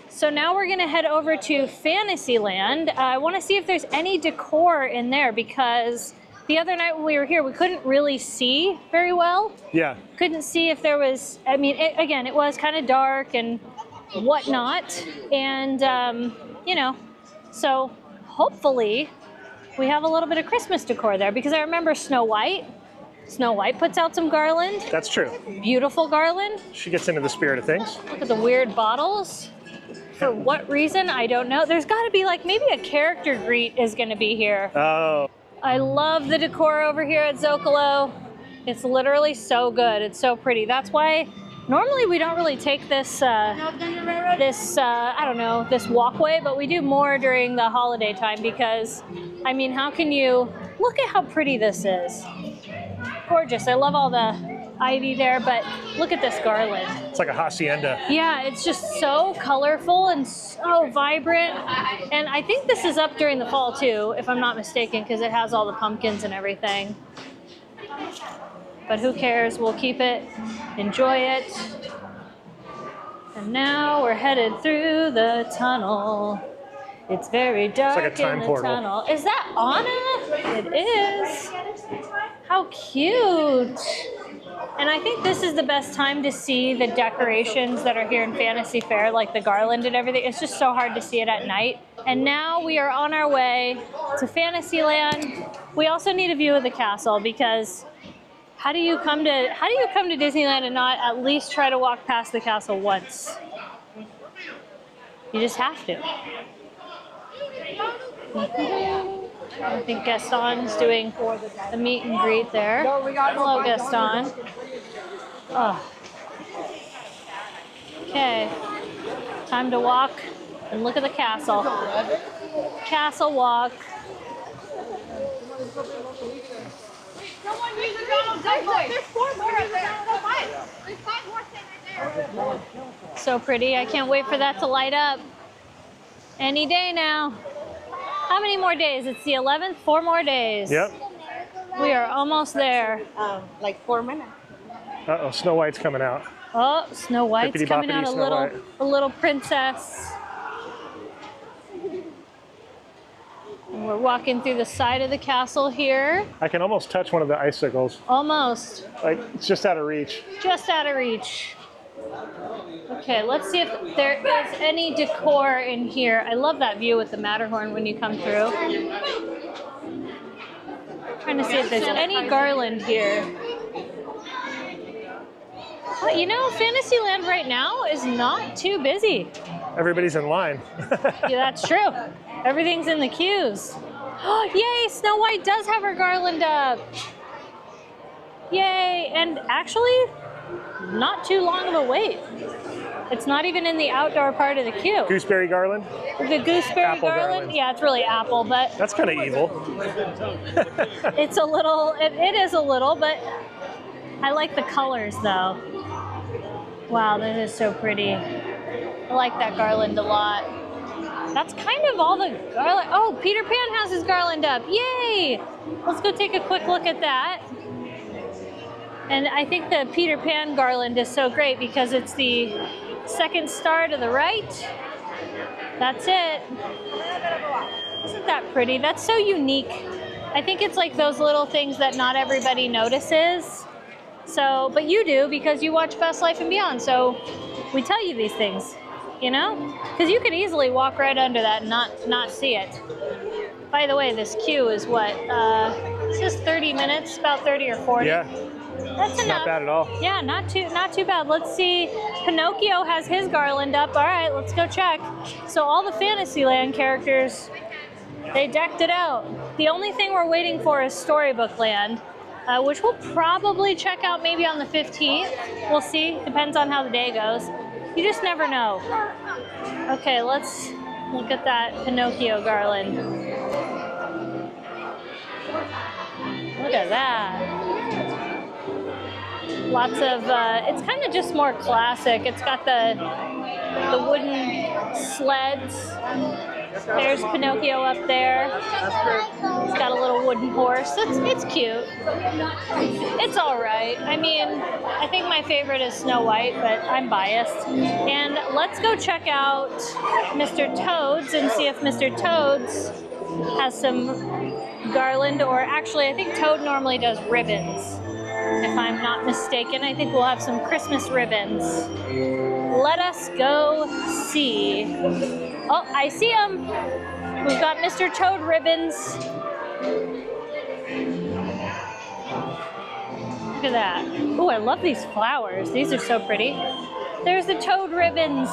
So now we're gonna head over to Fantasyland. I wanna see if there's any decor in there, because the other night when we were here, we couldn't really see very well. Yeah. Couldn't see if there was, I mean, it was kind of dark and whatnot. And, so hopefully we have a little bit of Christmas decor there, because I remember Snow White. Snow White puts out some garland. That's true. Beautiful garland. She gets into the spirit of things. Look at the weird bottles. For what reason, I don't know. There's got to be like maybe a character greet is going to be here. Oh. I love the decor over here at Zocalo. It's literally so good. It's so pretty. That's why normally we don't really take this, I don't know, this walkway, but we do more during the holiday time because, I mean, how can you, look at how pretty this is. Gorgeous. I love all the ivy there, but look at this garland. It's like a hacienda. Yeah, it's just so colorful and so vibrant. And I think this is up during the fall too, if I'm not mistaken, because it has all the pumpkins and everything. But who cares? We'll keep it, enjoy it. And now we're headed through the tunnel. It's very dark like a time in the portal. tunnel. Is that Anna? It is. How cute. And I think this is the best time to see the decorations that are here in Fantasy Fair, like the garland and everything. It's just so hard to see it at night. And now we are on our way to Fantasyland. We also need a view of the castle because how do you come to Disneyland and not at least try to walk past the castle once? You just have to. I think Gaston's doing the meet and greet there. Hello, Gaston. Oh. Okay, time to walk and look at the castle. Castle walk. There's 4 more up there. There's 5 more things right there. So pretty. I can't wait for that to light up. Any day now. How many more days? It's the 11th. 4 more days. Yep. We are almost there. Like 4 minutes. Uh-oh, Snow White's coming out. Oh, Snow White's coming out, Hippity-boppity Snow White. a little princess. And we're walking through the side of the castle here. I can almost touch one of the icicles. Almost. Like, it's just out of reach. Just out of reach. Okay, let's see if there is any decor in here. I love that view with the Matterhorn when you come through. Trying to see if there's any garland here. Well, you know, Fantasyland right now is not too busy. Everybody's in line. Yeah, that's true. Everything's in the queues. Oh, yay, Snow White does have her garland up. Yay, and actually, not too long of a wait. It's not even in the outdoor part of the queue. Gooseberry garland? The gooseberry Apple garland. Yeah, it's really apple, but That's kind of evil. it's a little, it is a little, but I like the colors though. Wow, that is so pretty. I like that garland a lot. That's kind of all the garland. Oh, Peter Pan has his garland up. Yay! Let's go take a quick look at that. And I think the Peter Pan garland is so great because it's the second star to the right. That's it. Isn't that pretty? That's so unique. I think it's like those little things that not everybody notices. So, but you do because you watch Best Life and Beyond. So we tell you these things, you know? Because you could easily walk right under that and not see it. By the way, this queue is what? It says 30 minutes, about 30 or 40. Yeah. That's enough. Not bad at all. Yeah, not too bad. Let's see. Pinocchio has his garland up. All right, let's go check. So all the Fantasyland characters, they decked it out. The only thing we're waiting for is Storybook Land, which we'll probably check out maybe on the 15th. We'll see. Depends on how the day goes. You just never know. Okay, let's look at that Pinocchio garland. Look at that. Lots of, it's kind of just more classic. It's got the wooden sleds. There's Pinocchio up there. It's got a little wooden horse. It's cute. It's all right. I mean, I think my favorite is Snow White, but I'm biased. And let's go check out Mr. Toad's and see if Mr. Toad's has some garland, or actually I think Toad normally does ribbons. If I'm not mistaken, I think we'll have some Christmas ribbons. Let us go see. Oh, I see them. We've got Mr. Toad ribbons. Look at that. Oh, I love these flowers. These are so pretty. There's the toad ribbons.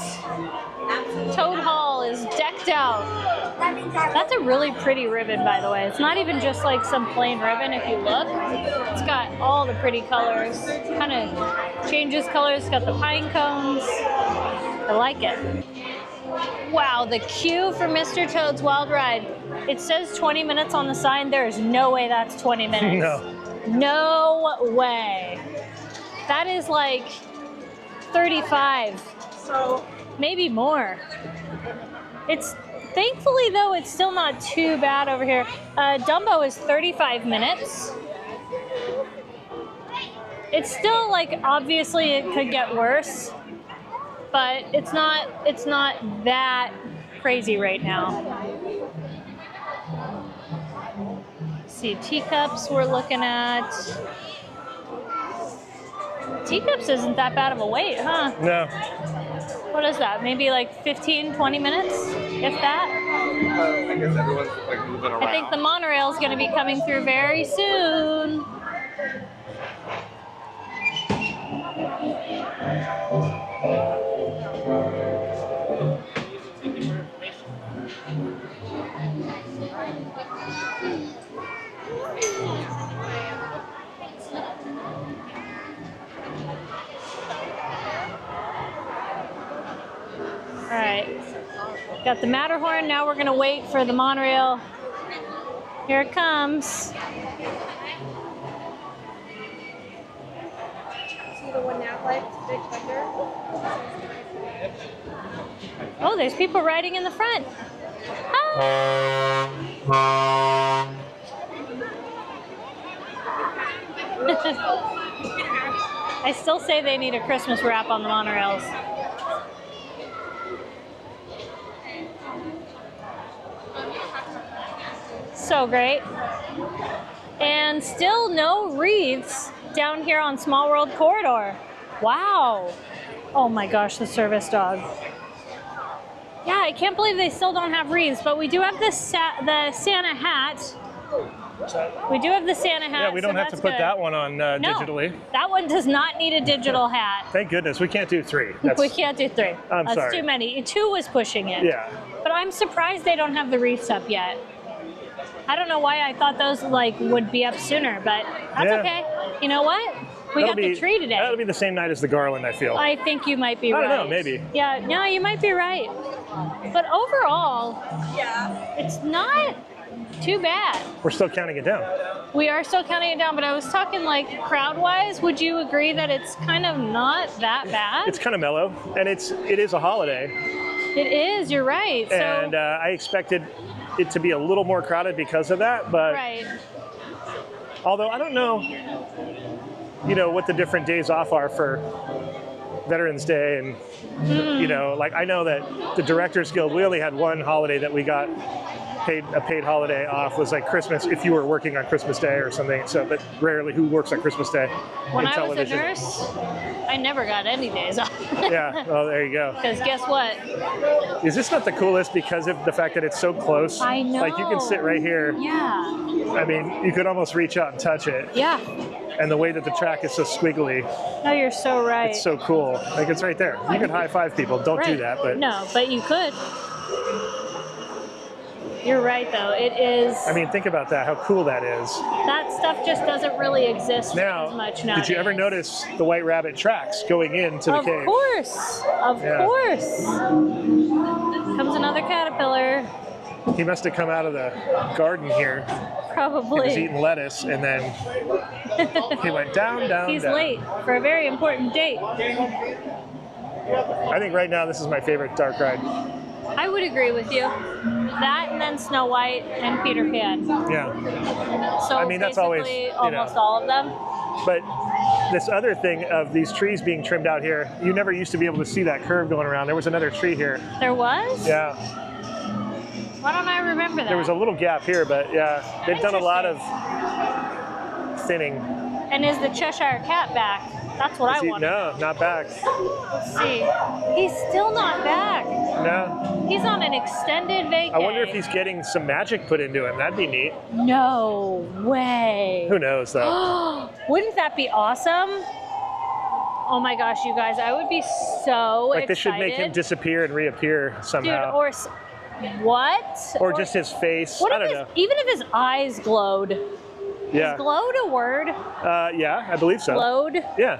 Toad Hall is decked out. That's a really pretty ribbon, by the way. It's not even just like some plain ribbon if you look. It's got all the pretty colors. Kind of changes colors. It's got the pine cones. I like it. Wow, the queue for Mr. Toad's Wild Ride. It says 20 minutes on the sign. There is no way that's 20 minutes. No. No way. That is like 35. So maybe more. It's thankfully though it's still not too bad over here. Dumbo is 35 minutes. It's still like obviously it could get worse, but it's not that crazy right now. Let's see, teacups we're looking at. Teacups isn't that bad of a wait, huh? No. What is that? Maybe like 15, 20 minutes, if that? I guess everyone's like moving around. I think the monorail is going to be coming through very soon. All right, got the Matterhorn. Now we're gonna wait for the monorail. Here it comes. See the one now, like Big Thunder? Oh, there's people riding in the front. Ah! I still say they need a Christmas wrap on the monorails. So great. And still no wreaths down here on Small World Corridor. Wow. Oh my gosh, the service dog. Yeah, I can't believe they still don't have wreaths, but we do have the Santa hat. We do have the Santa hat. Yeah, we don't have to put that one on digitally. No, that one does not need a digital hat. Thank goodness. We can't do 3. We can't do 3. I'm That's sorry. too many. 2 was pushing it. Yeah. But I'm surprised they don't have the wreaths up yet. I don't know why I thought those like would be up sooner, but that's okay. You know what? We got the tree today. That'll be the same night as the garland, I feel. I think you might be right. I don't know, maybe. Yeah, no, you might be right. But overall, it's not too bad. We're still counting it down. We are still counting it down, but I was talking like crowd-wise. Would you agree that it's kind of not that bad? It's kind of mellow, and it is a holiday. It is, you're right. And I expected it to be a little more crowded because of that, but right. Although I don't know, you know, what the different days off are for Veterans Day, and you know, like I know that the Directors Guild, we only had one holiday that we got a paid holiday off, was like Christmas, if you were working on Christmas Day or something. So, but rarely who works on Christmas Day when in I television. Was a nurse, I never got any days off. Yeah, well, there you go. Because guess what? Is this not the coolest because of the fact that it's so close? I know. Like you can sit right here. Yeah. I mean, you could almost reach out and touch it. Yeah. And the way that the track is so squiggly. No, you're so right. It's so cool. Like it's right there. You could high five people. Don't do that, but. No, but you could. You're right, though. It is. I mean, think about that. How cool that is. That stuff just doesn't really exist as much now. Did you ever notice the White Rabbit tracks going into the cave? Of course. Of course. Comes another caterpillar. He must have come out of the garden here. Probably. He was eating lettuce, and then he went down, down, He's down. late for a very important date. I think right now this is my favorite dark ride. I would agree with you. That and then Snow White and Peter Pan. Yeah. So I mean, that's always, almost all of them. But this other thing of these trees being trimmed out here, you never used to be able to see that curve going around. There was another tree here. There was? Yeah. Why don't I remember that? There was a little gap here, but yeah, they've done a lot of thinning. And is the Cheshire Cat back? That's what I want. No, not back. Let's see. He's still not back. No. He's on an extended vacay. I wonder if he's getting some magic put into him. That'd be neat. No way. Who knows, though? Wouldn't that be awesome? Oh my gosh, you guys, I would be so like excited. They should make him disappear and reappear somehow. Dude, or what? Or just his face. I don't know. Even if his eyes glowed. Yeah. Is glowed a word? Yeah, I believe so. Glowed? Yeah.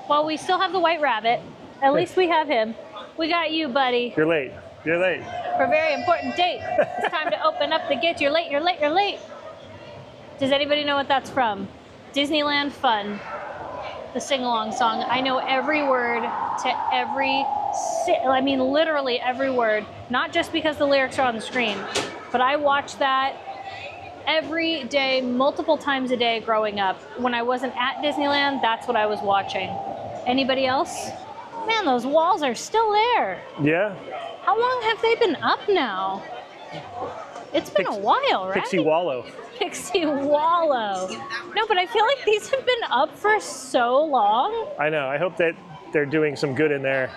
Well, we still have the white rabbit. At least we have him. We got you, buddy. You're late. You're late. For a very important date. It's time to open up the gate. You're late, you're late, you're late. Does anybody know what that's from? Disneyland Fun. The sing-along song. I know every word to every, I mean literally every word. Not just because the lyrics are on the screen, but I watched that every day, multiple times a day growing up. When I wasn't at Disneyland, that's what I was watching. Anybody else? Man, those walls are still there. Yeah. How long have they been up now? It's been a while, right? Pixie Wallow. Pixie Wallow. No, but I feel like these have been up for so long. I know. I hope that they're doing some good in there.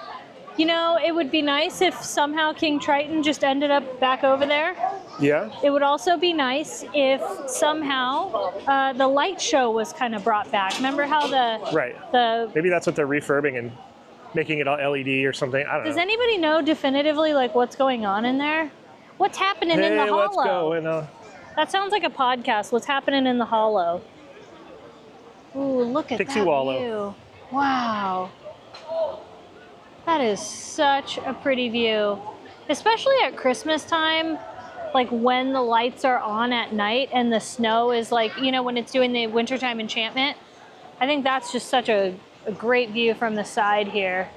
You know, it would be nice if somehow King Triton just ended up back over there. Yeah. It would also be nice if somehow the light show was kind of brought back. Remember how maybe that's what they're refurbing and making it all LED or something. I don't know. Does anybody know definitively like what's going on in there? What's happening in the hollow? Let's go in. That sounds like a podcast. What's happening in the hollow? Ooh, look at Pixie that Wallow. view. Wow. That is such a pretty view. Especially at Christmas time, like when the lights are on at night and the snow is like, you know, when it's doing the wintertime enchantment. I think that's just such a great view from the side here.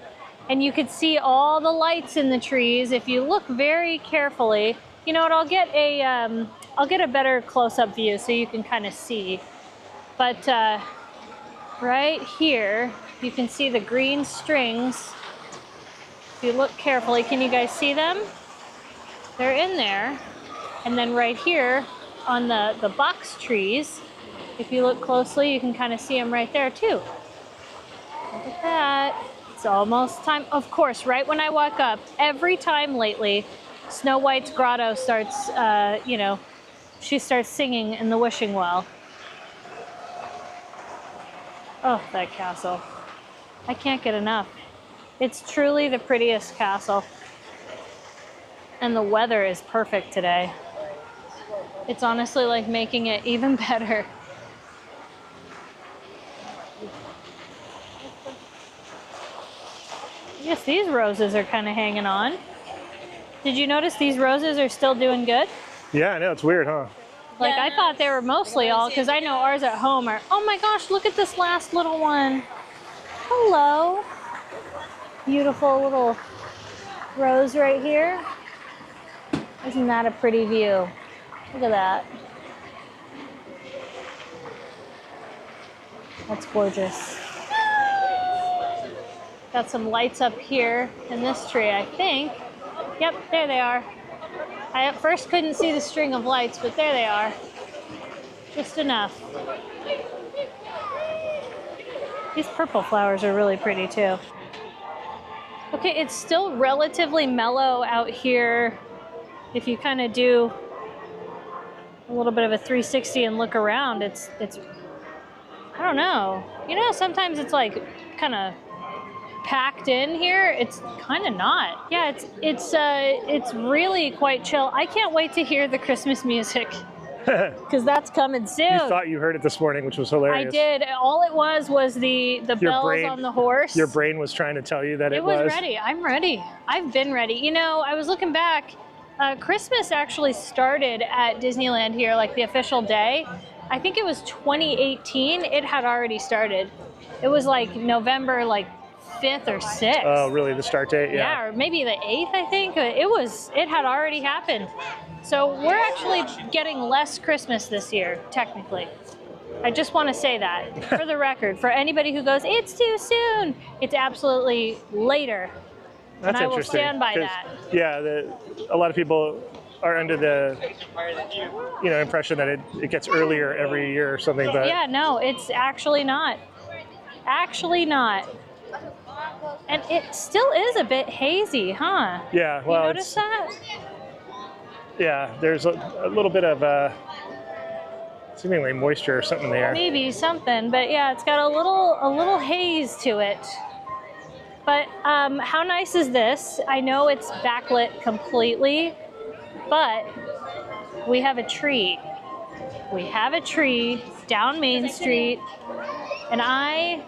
And you could see all the lights in the trees if you look very carefully. You know what, I'll get a better close-up view so you can kind of see. But right here, you can see the green strings. If you look carefully, can you guys see them? They're in there. And then right here on the box trees, if you look closely, you can kind of see them right there too. Look at that. It's almost time. Of course, right when I walk up, every time lately, Snow White's grotto starts, you know, she starts singing in the wishing well. Oh, that castle. I can't get enough. It's truly the prettiest castle. And the weather is perfect today. It's honestly like making it even better. Yes, these roses are kind of hanging on. Did you notice these roses are still doing good? Yeah, I know. It's weird, huh? Like, I thought they were mostly all, because I know ours at home are, oh my gosh, look at this last little one. Hello. Beautiful little rose right here. Isn't that a pretty view? Look at that. That's gorgeous. Got some lights up here in this tree, I think. Yep, there they are. I at first couldn't see the string of lights, but there they are. Just enough. These purple flowers are really pretty too. Okay, it's still relatively mellow out here. If you kind of do a little bit of a 360 and look around, it's I don't know. You know, sometimes it's like kind of packed in here. It's kind of not. Yeah, it's really quite chill. I can't wait to hear the Christmas music because that's coming soon. You thought you heard it this morning, which was hilarious. I did. All it was the bells on the horse. Your brain was trying to tell you that it was. It was ready. I'm ready. I've been ready. You know, I was looking back. Christmas actually started at Disneyland here, like the official day. I think it was 2018. It had already started. It was like November, like 5th or 6th. Oh, really? The start date? Yeah. Yeah, or maybe the 8th, I think. It had already happened. So we're actually getting less Christmas this year, technically. I just want to say that for the record. For anybody who goes, it's too soon, it's absolutely later. That's and I will interesting. stand by that. Yeah, a lot of people are under the impression that it gets earlier every year or something. But yeah, no, it's actually not. Actually not. And it still is a bit hazy, huh? Yeah, well, you notice that? Yeah, there's a little bit of seemingly moisture or something there. Maybe something, but yeah, it's got a little haze to it. But how nice is this? I know it's backlit completely, but we have a tree. We have a tree down Main Street, and I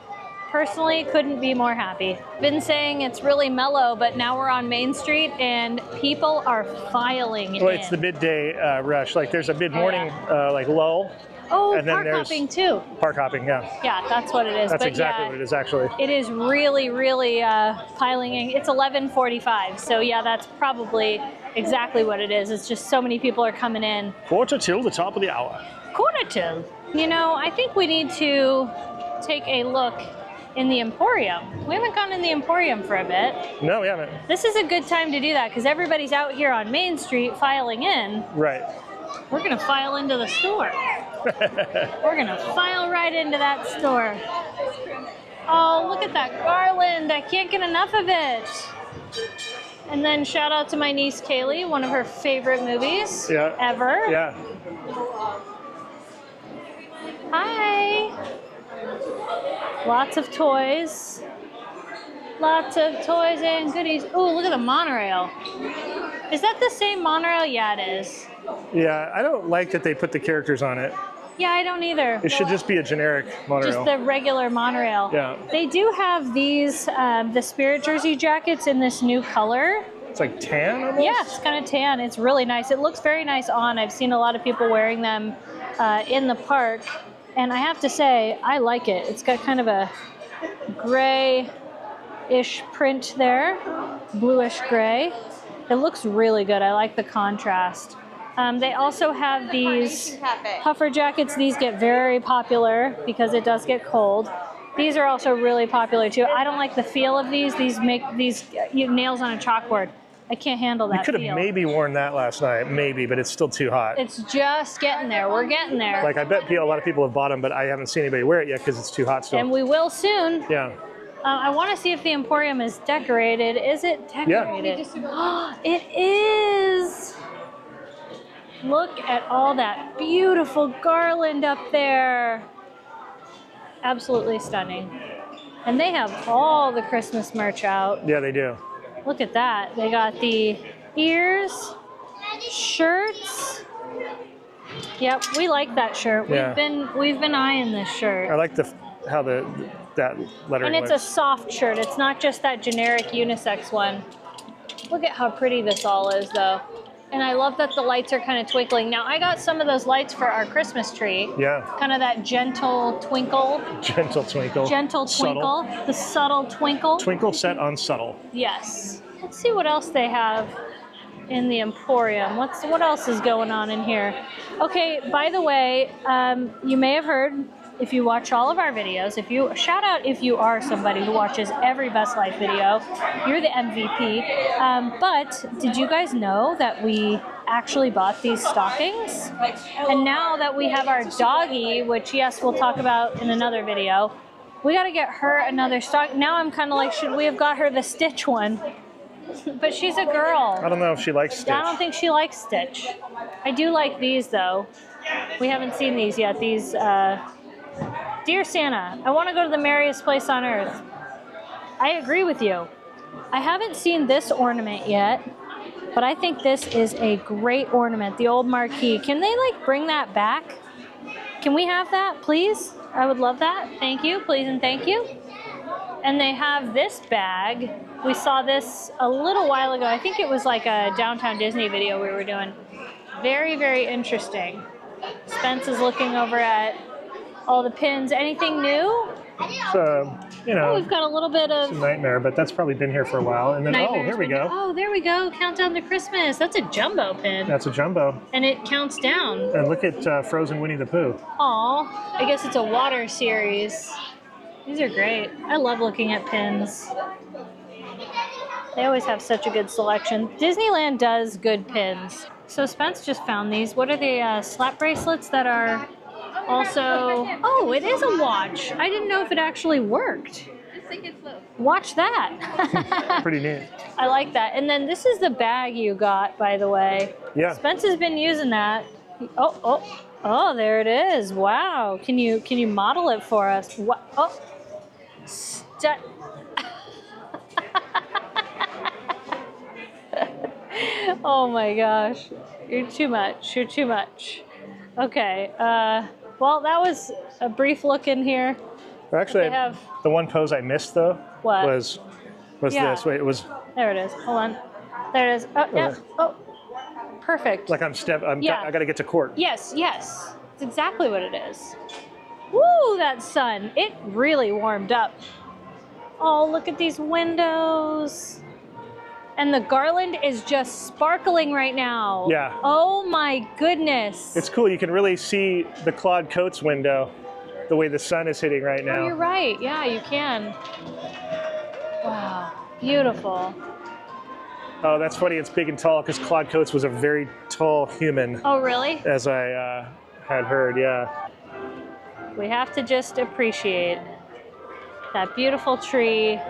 personally couldn't be more happy. Been saying it's really mellow, but now we're on Main Street and people are filing in. Well, it's the midday rush. Like there's a mid-morning like lull. Oh, and then park hopping too. Park hopping, yeah. Yeah, that's what it is. That's but exactly what it is, actually. It is really, really piling in. It's 11:45, so yeah, that's probably exactly what it is. It's just so many people are coming in. 1:45 the top of the hour. 1:45. You know, I think we need to take a look in the Emporium. We haven't gone in the Emporium for a bit. No, we haven't. This is a good time to do that because everybody's out here on Main Street filing in. Right. We're gonna file into the store. We're gonna file right into that store. Oh, look at that garland. I can't get enough of it. And then shout out to my niece Kaylee, one of her favorite movies ever. Yeah. Hi. Lots of toys. Lots of toys and goodies. Oh, look at the monorail. Is that the same monorail? Yeah, it is. Yeah, I don't like that they put the characters on it. Yeah, I don't either. It should just be a generic monorail. Just the regular monorail. Yeah. They do have these, the Spirit Jersey jackets in this new color. It's like tan almost? Yeah, it's kind of tan. It's really nice. It looks very nice on. I've seen a lot of people wearing them in the park. And I have to say, I like it. It's got kind of a gray-ish print there, bluish gray. It looks really good. I like the contrast. They also have these puffer jackets. These get very popular because it does get cold. These are also really popular too. I don't like the feel of these. These make these nails on a chalkboard. I can't handle that. You could have maybe worn that last night, maybe, but it's still too hot. It's just getting there. We're getting there. Like I bet a lot of people have bought them, but I haven't seen anybody wear it yet because it's too hot still. And we will soon. Yeah. I want to see if the Emporium is decorated. Is it decorated? Yeah. It is. Look at all that beautiful garland up there. Absolutely stunning. And they have all the Christmas merch out. Yeah, they do. Look at that. They got the ears, shirts. Yep, we like that shirt. Yeah. We've been eyeing this shirt. I like how that lettering And it's looks. a soft shirt. It's not just that generic unisex one. Look at how pretty this all is, though. And I love that the lights are kind of twinkling. Now, I got some of those lights for our Christmas tree. Yeah. Kind of that gentle twinkle. Gentle twinkle. Gentle twinkle. Subtle. The subtle twinkle. Twinkle set on subtle. Yes. Let's see what else they have in the Emporium. What else is going on in here? Okay, by the way, you may have heard, if you watch all of our videos, shout out if you are somebody who watches every Best Life video, you're the MVP. But did you guys know that we actually bought these stockings? And now that we have our doggy, which yes, we'll talk about in another video, we got to get her another stock. Now I'm kind of like, should we have got her the Stitch one? But she's a girl. I don't know if she likes Stitch. I don't think she likes Stitch. I do like these though. We haven't seen these yet. These, Dear Santa, I want to go to the merriest place on earth. I agree with you. I haven't seen this ornament yet, but I think this is a great ornament, the old marquee. Can they like bring that back? Can we have that, please? I would love that. Thank you, please and thank you. And they have this bag. We saw this a little while ago. I think it was like a Downtown Disney video we were doing. Very, very interesting. Spence is looking over at all the pins. Anything new? So, we've got a little bit of it's a Nightmare, but that's probably been here for a while. And then, here we go. Oh, there we go. Countdown to Christmas. That's a jumbo pin. That's a jumbo. And it counts down. And look at Frozen Winnie the Pooh. Aw, I guess it's a water series. These are great. I love looking at pins. They always have such a good selection. Disneyland does good pins. So Spence just found these. What are the slap bracelets that are also... Oh, it is a watch. I didn't know if it actually worked. Watch that. Pretty neat. I like that. And then this is the bag you got, by the way. Yeah. Spence has been using that. Oh, there it is. Wow. Can you model it for us? What? Oh. Oh my gosh. You're too much. You're too much. Okay. Well, that was a brief look in here. Well, actually, the one pose I missed though was this. Wait, it was. There it is. Hold on. There it is. Oh, yeah. Oh, perfect. Like I got to get to court. Yes. That's exactly what it is. Woo, that sun. It really warmed up. Oh, look at these windows. And the garland is just sparkling right now. Yeah. Oh my goodness. It's cool. You can really see the Claude Coates window the way the sun is hitting right now. Oh, you're right. Yeah, you can. Wow. Beautiful. Oh, that's funny. It's big and tall because Claude Coates was a very tall human. Oh, really? As I had heard, yeah. We have to just appreciate that beautiful tree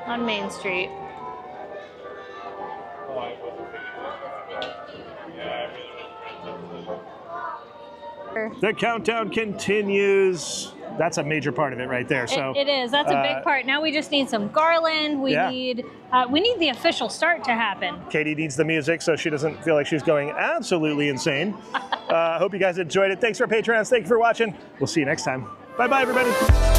on Main Street. The countdown continues. That's a major part of it right there. So it is. That's a big part. Now we just need some garland. We need the official start to happen. Katie needs the music so she doesn't feel like she's going absolutely insane. I hope you guys enjoyed it. Thanks for Patrons. Thank you for watching. We'll see you next time. Bye-bye, everybody.